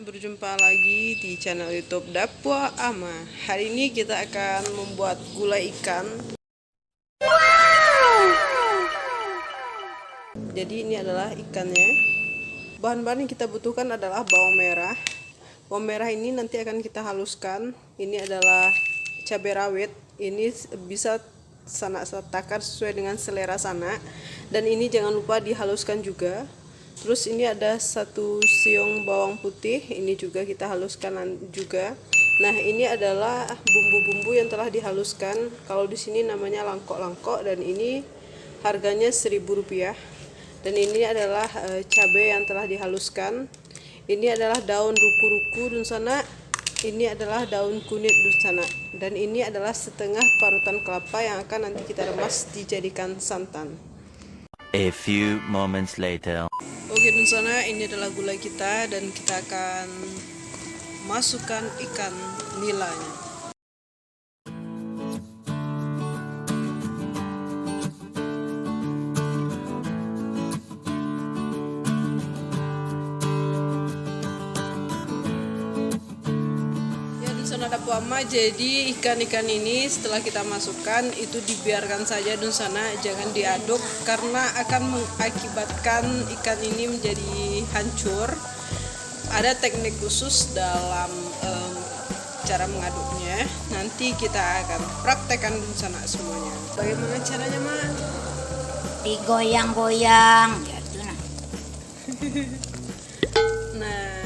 berjumpa lagi di channel YouTube Dapua Ama. Hari ini kita akan membuat gulai ikan. Jadi ini adalah ikannya. Bahan-bahan yang kita butuhkan adalah bawang merah. Bawang merah ini nanti akan kita haluskan. Ini adalah cabai rawit. Ini bisa Sanak takar sesuai dengan selera Sanak. Dan ini jangan lupa dihaluskan juga. Terus ini ada 1 siung bawang putih, ini juga kita haluskan juga. Nah, ini adalah bumbu-bumbu yang telah dihaluskan. Kalau di sini namanya langkok-langkok dan ini harganya Rp1.000. Dan ini adalah cabai yang telah dihaluskan. Ini adalah daun ruku-ruku Dunsana. Ini adalah daun kunyit Dunsana. Dan ini adalah setengah parutan kelapa yang akan nanti kita remas dijadikan santan. A few moments later. Oke Dunsana, ini adalah gulai kita dan kita akan masukkan ikan nilanya. Ya Dunsana Dapua Ama, jadi ikan-ikan ini setelah kita masukkan itu dibiarkan saja Dunsana, jangan diaduk karena akan mengakibatkan ikan ini menjadi hancur. Ada teknik khusus dalam cara mengaduknya. Nanti kita akan praktekkan Dunsana semuanya. Bagaimana caranya, Mak? Digoyang-goyang gitu nah. Nah,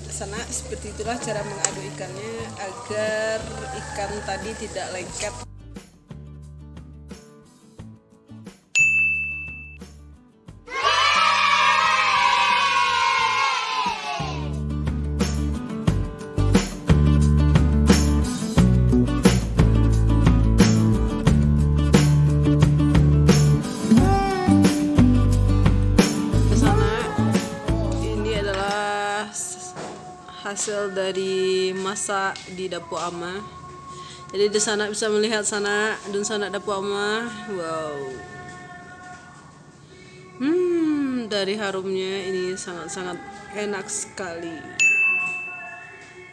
Sana seperti itulah cara mengaduk ikannya agar ikan tadi tidak lengket. Hasil dari masak di Dapua Ama. Jadi di sana bisa melihat sana Dunsana Dapua Ama. Wow. Dari harumnya ini sangat-sangat enak sekali.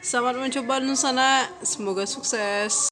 Selamat mencoba Dunsana, semoga sukses.